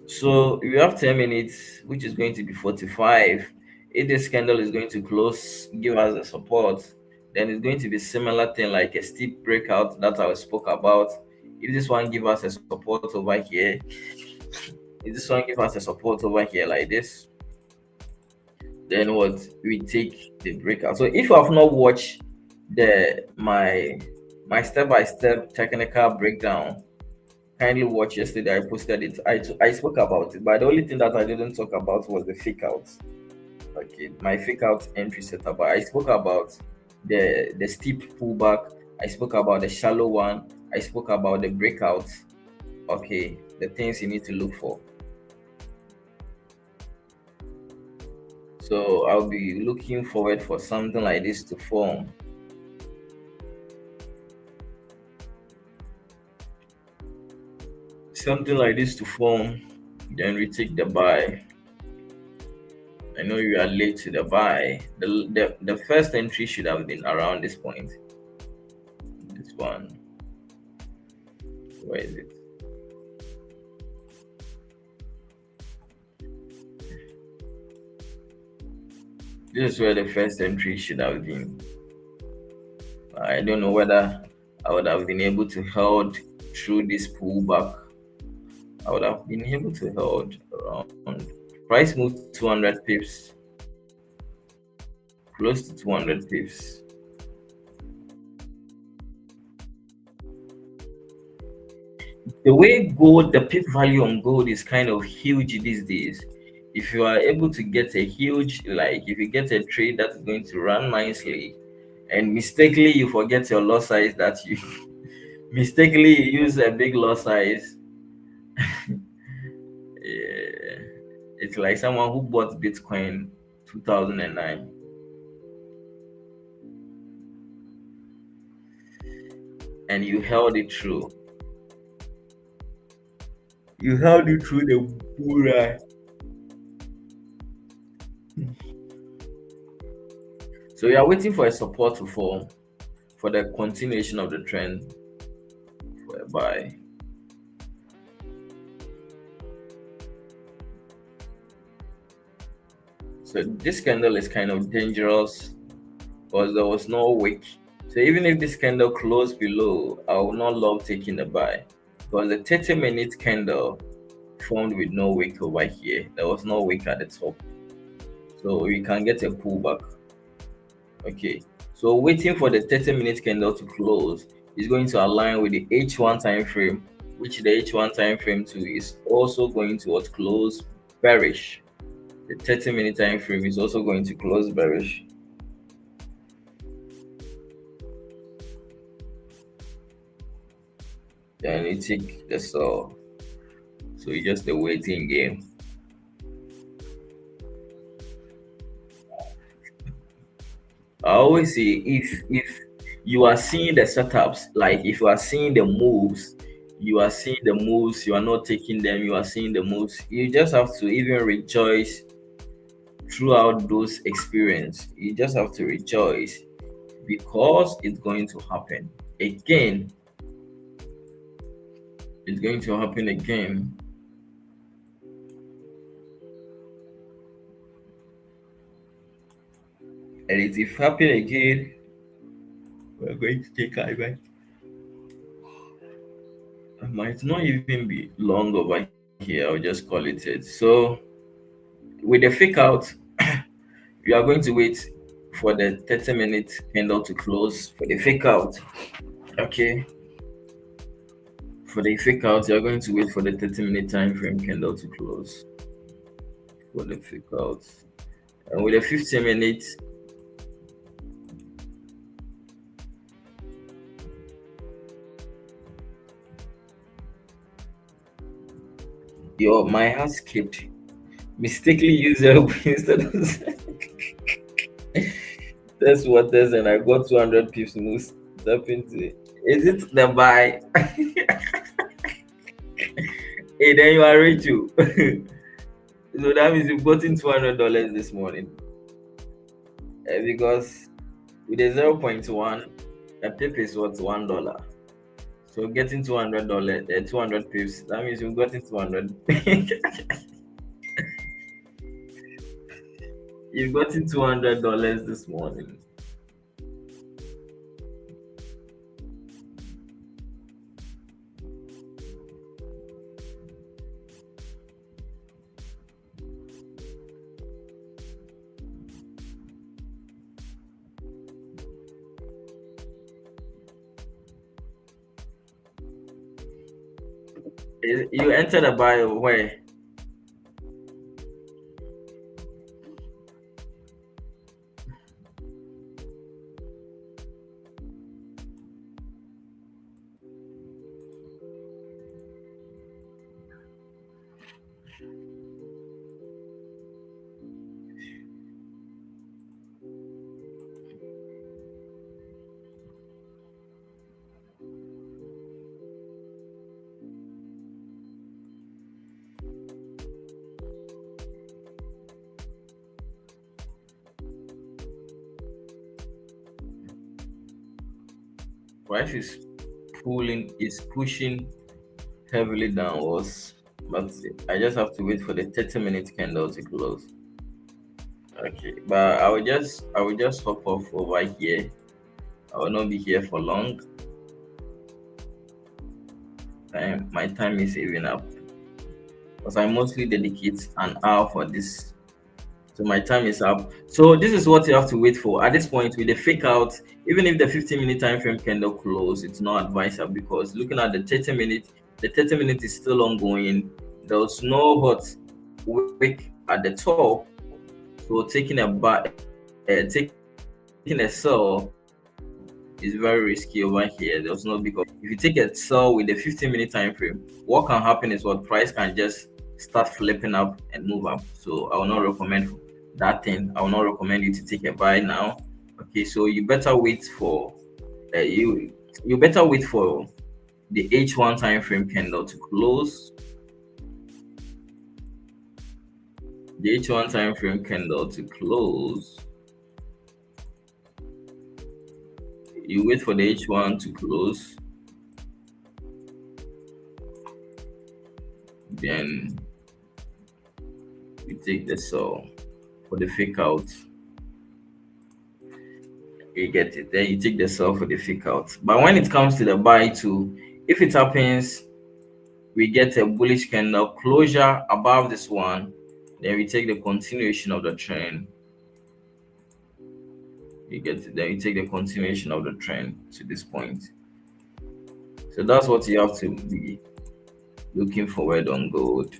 So we have 10 minutes, which is going to be 45. If this candle is going to close, give us a support, then it's going to be similar thing like a steep breakout that I spoke about. If this one give us a support over here, if this one give us a support over here like this, then what, we take the breakout. So if you have not watched the my step-by-step technical breakdown, kindly watch yesterday. I posted it. I spoke about it, but the only thing that I didn't talk about was the fake out. Okay, my fake out entry setup. I spoke about the steep pullback. I spoke about the shallow one. I spoke about the breakout. Okay, the things you need to look for. So I'll be looking forward for something like this to form. Something like this to form. Then we take the buy. I know you are late to the buy. The first entry should have been around this point. This one. Where is it? This is where the first entry should have been. I don't know whether I would have been able to hold through this pullback. I would have been able to hold around. Price moved 200 pips, close to 200 pips. The way gold, the pip value on gold is kind of huge these days. If you are able to get a huge, like if you get a trade that is going to run nicely, and mistakenly you forget your lot size, that you mistakenly you use a big lot size, eh, it's like someone who bought Bitcoin 2009 and you held it through. You held it through the bull run. So you are waiting for a support to form for the continuation of the trend for a buy. So this candle is kind of dangerous because there was no wick. So even if this candle closed below, I would not love taking a buy because the 30-minute candle formed with no wick over here. There was no wick at the top. So we can get a pullback. Okay. So waiting for the 30-minute candle to close is going to align with the H1 time frame, which the H1 time frame too is also going to what close bearish. The 30-minute time frame is also going to close bearish. Then you take the sell. So it's just a waiting game. I always say if you are seeing the setups, like if you are seeing the moves, you are seeing the moves, you are not taking them, you are seeing the moves, you just have to even rejoice throughout those experience. You just have to rejoice because it's going to happen again. It's going to happen again. And if it happen again, we're going to take advantage. It might not even be long over here. I'll just call it. So with the fake out, we are going to wait for the 30-minute candle to close for the fake out. Okay. For the fake out, you're going to wait for the 30-minute time frame candle to close for the fake out. And with the 15-minute, your my heart skipped. Mistakenly use LP instead of that's what this, and I got 200 pips moves. Step into it. Is it the buy? Hey, then you are rich too. So that means you've gotten $200 this morning. Because with a 0.1, the pip is what $1. So getting $200, 200 pips, that means you've gotten 200. You've gotten $200 this morning. You entered a buy where? Price is pushing heavily downwards, but I just have to wait for the 30-minute candle to close. Okay, but I will just hop off over here. I will not be here for long. My time is even up because I mostly dedicate an hour for this. So my time is up. So this is what you have to wait for. At this point, with the fake out, even if the 15-minute time frame candle close, it's not advisable because looking at the 30 minute is still ongoing. There's no hot wick at the top. So taking a sell is very risky over here. There's no because if you take a sell with a 15-minute time frame, what can happen is what price can just start flipping up and move up. So I will not recommend that thing. I will not recommend you to take a buy now. Okay, so you better wait for you better wait for the H1 time frame candle to close. The H1 time frame candle to close. You wait for the H1 to close, then you take the sell for the fake out. You get it. Then you take the sell for the fake out. But when it comes to the buy too, if it happens, we get a bullish candle closure above this one, then we take the continuation of the trend. You get it. Then you take the continuation of the trend to this point. So that's what you have to be looking forward on gold.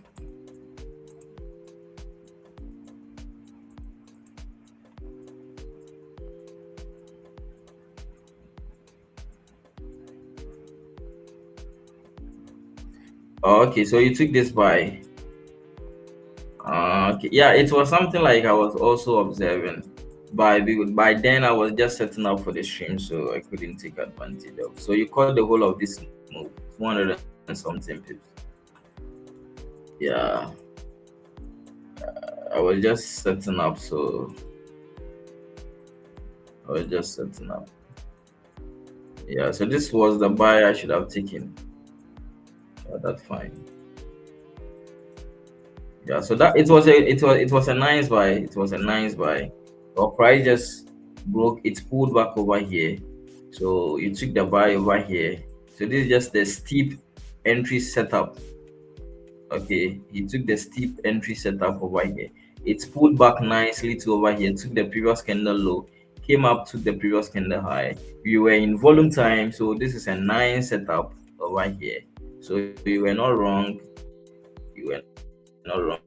Okay, so you took this buy. Okay, yeah, it was something like I was also observing. By then I was just setting up for the stream, so I couldn't take advantage of. So you caught the whole of this move, 200 and something pips. Yeah, I was just setting up, so I was just setting up. Yeah, so this was the buy I should have taken. Yeah, that's fine. Yeah, so that it was a nice buy. It was a nice buy. Our price just broke. It pulled back over here. So you took the buy over here. So this is just the steep entry setup. Okay, he took the steep entry setup over here. It's pulled back nicely to over here. Took the previous candle low. Came up to the previous candle high. We were in volume time, so this is a nice setup over here. So you were not wrong. You were not wrong.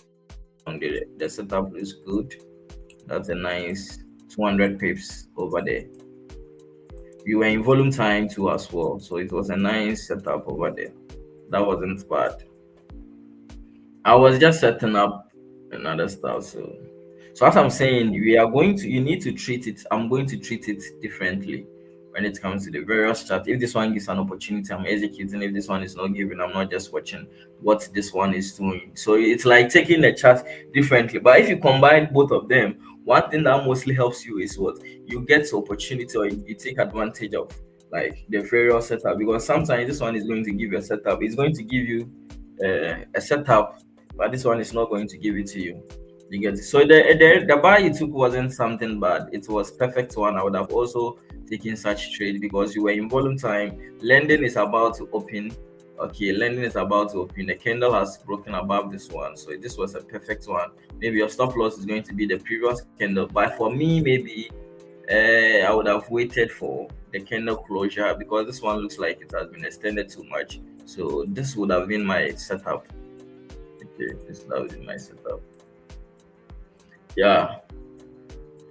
The setup is good. That's a nice 200 pips over there. We were in volume time too as well, so it was a nice setup over there. That wasn't bad. I was just setting up another stuff. So as I'm saying, you need to treat it. I'm going to treat it differently when it comes to the various chart. If this one gives an opportunity, I'm executing. If this one is not giving, I'm not just watching what this one is doing. So it's like taking the chart differently. But if you combine both of them, one thing that mostly helps you is what you get opportunity, or you take advantage of like the various setup, because sometimes this one is going to give you a setup. It's going to give you a setup, but this one is not going to give it to you. You get it? So the buy you took wasn't something bad. It was perfect one. I would have also taken such trade because you were in volume time. Lending is about to open. Okay, lending is about to open. The candle has broken above this one, so this was a perfect one. Maybe your stop loss is going to be the previous candle, but for me, maybe I would have waited for the candle closure because this one looks like it has been extended too much. So this would have been my setup. Okay, this would have been my setup. Yeah,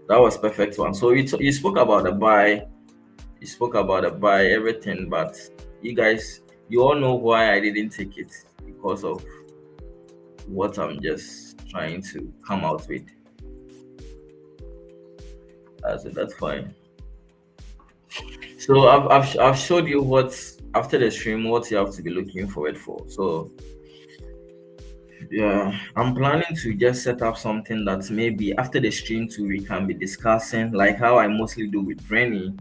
that was perfect one. So you spoke about the buy, everything, but you all know why I didn't take it, because of what I'm just trying to come out with. So that's fine. So I've showed you what's after the stream, what you have to be looking forward for. So yeah, I'm planning to just set up something that maybe after the stream too we can be discussing, like how I mostly do with Rennie.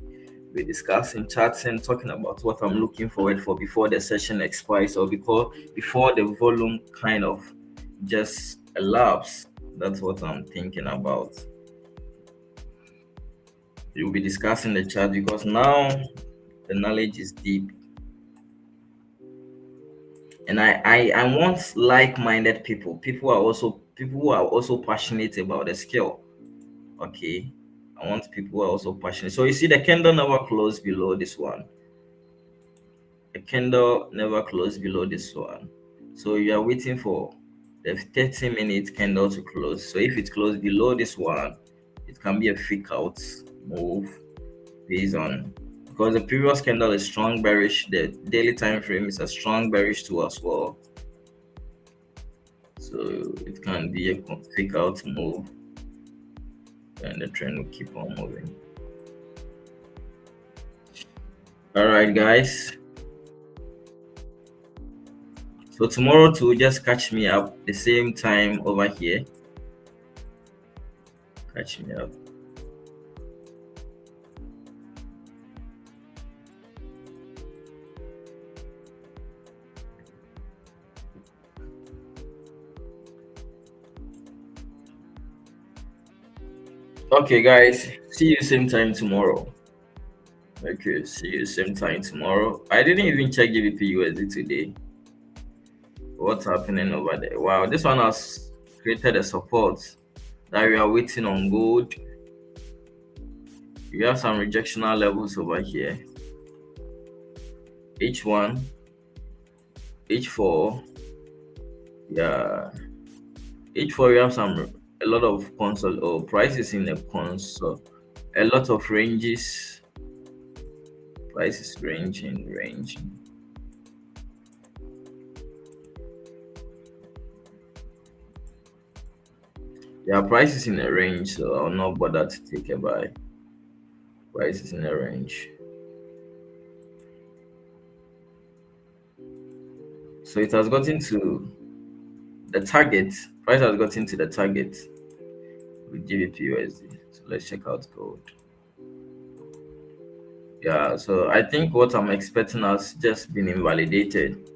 We're discussing charts and talking about what I'm looking forward for before the session expires or before the volume kind of just elapse. That's what I'm thinking about. We'll be discussing the chart because now the knowledge is deep. And I want like-minded people who are also passionate about the skill. Okay. I want people who are also passionate. So you see the candle never closed below this one. The candle never closed below this one. So you are waiting for the 30-minute candle to close. So if it closed below this one, it can be a fake out move based on, because the previous candle is strong bearish, the daily time frame is a strong bearish too as well. So it can be a fake out move and the trend will keep on moving. All right, guys. So tomorrow to just catch me up the same time over here. Catch me up. Okay, guys. See you same time tomorrow. Okay, see you same time tomorrow. I didn't even check GBP USD today. What's happening over there? Wow, this one has created a support that we are waiting on gold. We have some rejectional levels over here. H1, H4. Yeah, H4 we have a lot of console or prices in the console. A lot of ranges. Prices ranging. Yeah, prices in a range, so I'll not bother to take a buy. Prices in a range. So it has gotten to the target. Price has gotten to the target with GBP USD. So let's check out gold. Yeah, so I think what I'm expecting has just been invalidated.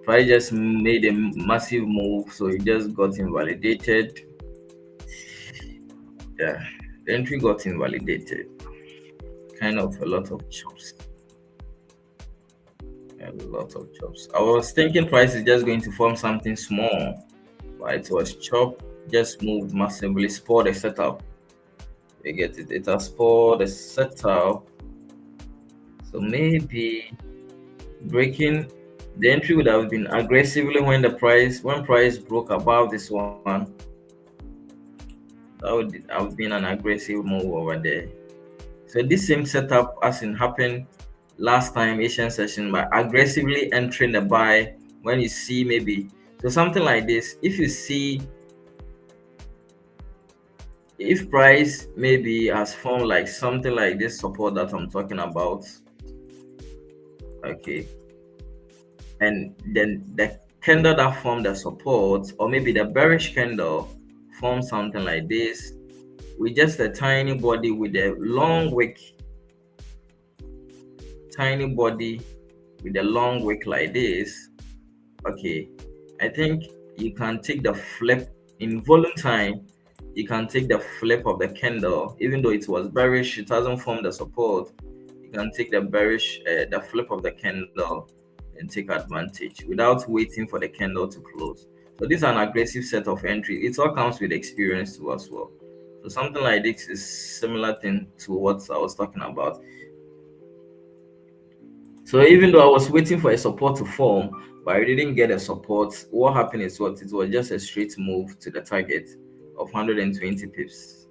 Price just made a massive move, so it just got invalidated. Yeah, the entry got invalidated. Kind of a lot of chops. A lot of chops. I was thinking price is just going to form something small, but it was chop, just moved massively, spoiled the setup. You get it? It has spoiled the setup. So maybe breaking the entry would have been aggressively when price broke above this one. That would have been an aggressive move over there. So this same setup as in happened last time Asian session by aggressively entering the buy when you see maybe so something like this. If price maybe has formed like something like this support that I'm talking about, okay, and then the candle that formed the support, or maybe the bearish candle formed something like this with just a tiny body with a long wick, tiny body with a long wick like this. Okay, I think you can take the flip in volume time. You can take the flip of the candle, even though it was bearish, it hasn't formed the support. You can take the flip of the candle and take advantage without waiting for the candle to close. So this is an aggressive set of entry. It all comes with experience too as well. So something like this is similar thing to what I was talking about. So even though I was waiting for a support to form, but I didn't get a support, what happened is what it was just a straight move to the target of 120 pips.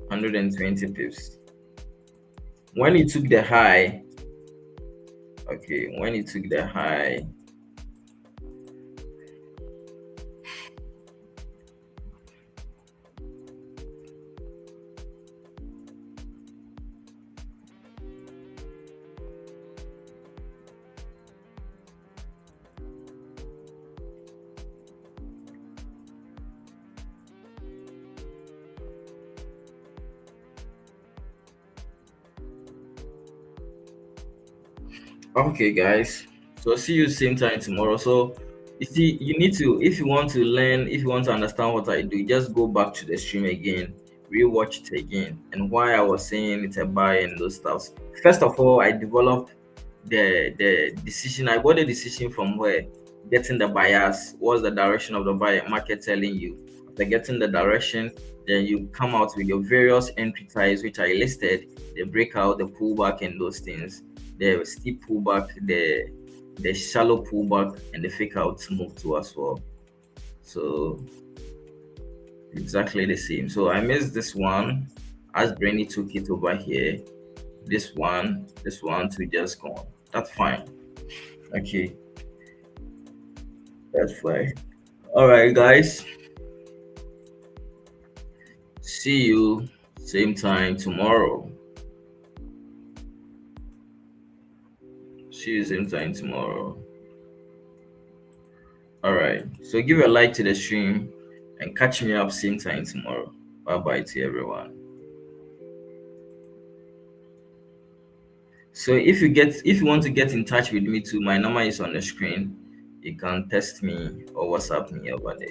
120 pips. When it took the high, okay, when it took the high, Okay, guys. So see you same time tomorrow. So you see, you need to, if you want to learn, if you want to understand what I do, just go back to the stream again, rewatch it again, and why I was saying it's a buy and those stuffs. First of all, I developed the decision. I got the decision from where getting the bias. What's the direction of the buyer market telling you? After getting the direction, then you come out with your various entry types, which I listed, the breakout, the pullback, and those things. The steep pullback, the shallow pullback, and the fake out move too as well. So exactly the same. So I missed this one as Brainy took it over here. This one to just gone. That's fine. Okay, that's fine. All right, guys. See you same time tomorrow. See you same time tomorrow. All right. So give a like to the stream and catch me up same time tomorrow. Bye bye to everyone. So if you want to get in touch with me too, my number is on the screen. You can text me or WhatsApp me over there.